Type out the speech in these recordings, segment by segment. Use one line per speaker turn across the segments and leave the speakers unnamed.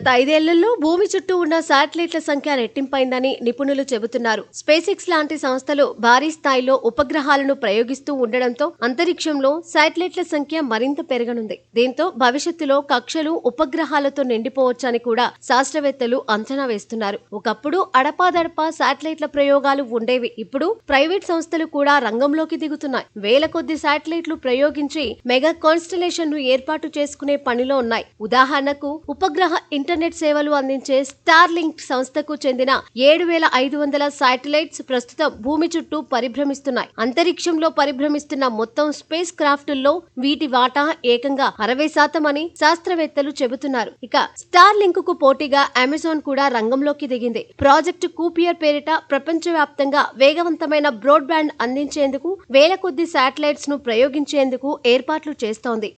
గత 5 ఏళ్లలో భూమి చుట్టూ ఉన్న శాటిలైట్ల సంఖ్య రెట్టింపైందని నిపుణులు చెబుతున్నారు. స్పేస్ ఎక్స్ లాంటి సంస్థలు భారీ స్థాయిలో ఉపగ్రహాలను ప్రయోగిస్తూ ఉండడంతో అంతరిక్షంలో శాటిలైట్ల సంఖ్య మరింత పెరగనుంది. దీంతో భవిష్యత్తులో కక్షలు ఉపగ్రహాలతో నిండిపోవచ్చని కూడా శాస్త్రవేత్తలు అంచనా వేస్తున్నారు. ఒకప్పుడు అడపాదడపా శాటిలైట్ల ప్రయోగాలు ఉండేవి. ఇప్పుడు ప్రైవేట్ సంస్థలు కూడా రంగంలోకి దిగుతున్నాయి. వేల కొద్ది శాటిలైట్లు ప్రయోగించి మెగా కాన్స్టలేషన్ ను ఏర్పాటు చేసుకునే పనిలో ఉన్నాయి. ఉదాహరణకు ఉపగ్రహ ఇంటర్నెట్ సేవలు అందించే స్టార్లింక్ సంస్థకు చెందిన 7500 శాటిలైట్స్ ప్రస్తుతం భూమి చుట్టూ పరిభ్రమిస్తున్నాయి. అంతరిక్షంలో పరిభ్రమిస్తున్న మొత్తం స్పేస్ క్రాఫ్టుల్లో వీటి వాటా ఏకంగా 60% అని శాస్త్రవేత్తలు చెబుతున్నారు. ఇక స్టార్లింక్ కు పోటీగా అమెజాన్ కూడా రంగంలోకి దిగింది. ప్రాజెక్టు కూపియర్ పేరిట ప్రపంచవ్యాప్తంగా వేగవంతమైన బ్రాడ్బ్యాండ్ అందించేందుకు వేల కొద్ది శాటిలైట్స్ ను ప్రయోగించేందుకు ఏర్పాట్లు చేస్తోంది.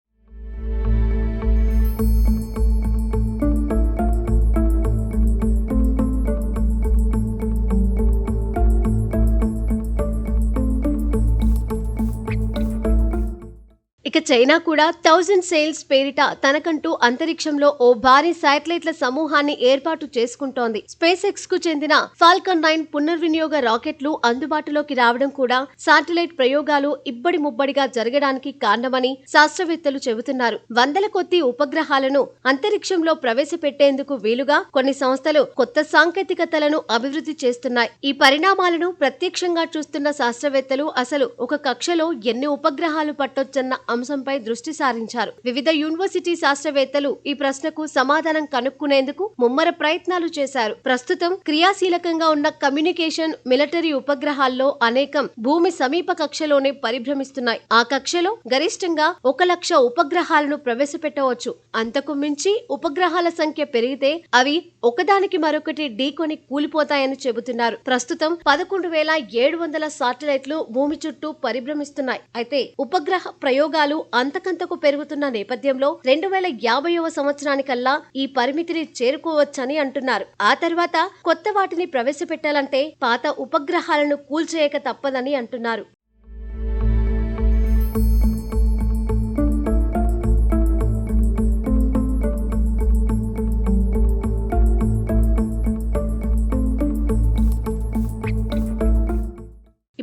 ఇక చైనా కూడా 1000 సెయిల్స్ పేరిట తనకంటూ అంతరిక్షంలో ఓ భారీ శాటిలైట్ల సమూహాన్ని ఏర్పాటు చేసుకుంటోంది. స్పేస్ ఎక్స్ కు చెందిన ఫాల్కన్ 9 పునర్వినియోగ రాకెట్లు అందుబాటులోకి రావడం కూడా శాటిలైట్ ప్రయోగాలు ఇబ్బడి ముబ్బడిగా జరగడానికి కారణమని శాస్త్రవేత్తలు చెబుతున్నారు. వందల కొద్ది ఉపగ్రహాలను అంతరిక్షంలో ప్రవేశపెట్టేందుకు వీలుగా కొన్ని సంస్థలు కొత్త సాంకేతికతలను అభివృద్ధి చేస్తున్నాయి. ఈ పరిణామాలను ప్రత్యక్షంగా చూస్తున్న శాస్త్రవేత్తలు అసలు ఒక కక్షలో ఎన్ని ఉపగ్రహాలు పట్టొచ్చన్న అంశంపై దృష్టి సారించారు. వివిధ యూనివర్సిటీ శాస్త్రవేత్తలు ఈ ప్రశ్నకు సమాధానం కనుక్కునేందుకు ముమ్మర ప్రయత్నాలు చేశారు. ప్రస్తుతం క్రియాశీలకంగా ఉన్న కమ్యూనికేషన్, మిలిటరీ ఉపగ్రహాల్లో అనేకం భూమి సమీప కక్షలోనే పరిభ్రమిస్తున్నాయి. ఆ కక్షలో గరిష్టంగా 1,00,000 ఉపగ్రహాలను ప్రవేశపెట్టవచ్చు. అంతకు మించి ఉపగ్రహాల సంఖ్య పెరిగితే అవి ఒకదానికి మరొకటి ఢీకొని కూలిపోతాయని చెబుతున్నారు. ప్రస్తుతం 11,700 శాటిలైట్లు భూమి చుట్టూ పరిభ్రమిస్తున్నాయి. అయితే ఉపగ్రహ ప్రయోగాలు అంతకంతకు పెరుగుతున్న నేపథ్యంలో 2050వ సంవత్సరానికల్లా ఈ పరిమితిని చేరుకోవచ్చని అంటున్నారు. ఆ తర్వాత కొత్త వాటిని ప్రవేశపెట్టాలంటే పాత ఉపగ్రహాలను కూల్చేయక తప్పదని అంటున్నారు.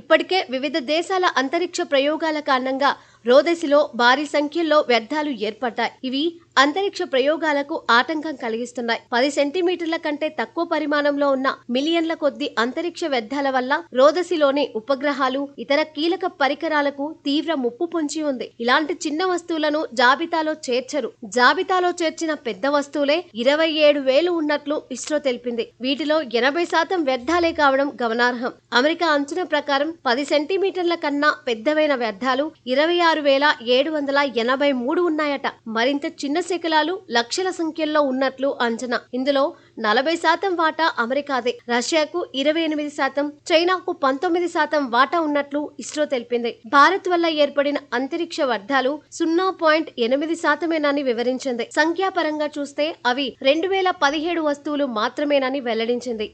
ఇప్పటికే వివిధ దేశాల అంతరిక్ష ప్రయోగాల కారణంగా రోదసిలో భారీ సంఖ్యలో వ్యర్థాలు ఏర్పడ్డాయి. ఇవి అంతరిక్ష ప్రయోగాలకు ఆటంకం కలిగిస్తున్నాయి. 10 సెంటీమీటర్ల కంటే తక్కువ పరిమాణంలో ఉన్న మిలియన్ల కొద్ది అంతరిక్ష వ్యర్థాల వల్ల రోదసిలోని ఉపగ్రహాలు, ఇతర కీలక పరికరాలకు తీవ్ర ముప్పు పొంచి ఉంది. ఇలాంటి చిన్న వస్తువులను జాబితాలో చేర్చరు. జాబితాలో చేర్చిన పెద్ద వస్తువులే 27,000 ఉన్నట్లు ఇస్రో తెలిపింది. వీటిలో 80% వ్యర్థాలే కావడం గమనార్హం. అమెరికా అంచనా ప్రకారం 10 సెంటీమీటర్ల కన్నా పెద్దవైన వ్యర్థాలు 26,783 ఉన్నాయట. మరింత చిన్న శకలాలు లక్షల సంఖ్యల్లో ఉన్నట్లు అంచనా. ఇందులో 40% వాటా అమెరికాదే. రష్యాకు 28%, చైనాకు 19% వాటా ఉన్నట్లు ఇస్రో తెలిపింది. భారత్ వల్ల ఏర్పడిన అంతరిక్ష వ్యర్థాలు 0.8%మేనని వివరించింది. సంఖ్యాపరంగా చూస్తే అవి 2017 వస్తువులు మాత్రమేనని వెల్లడించింది.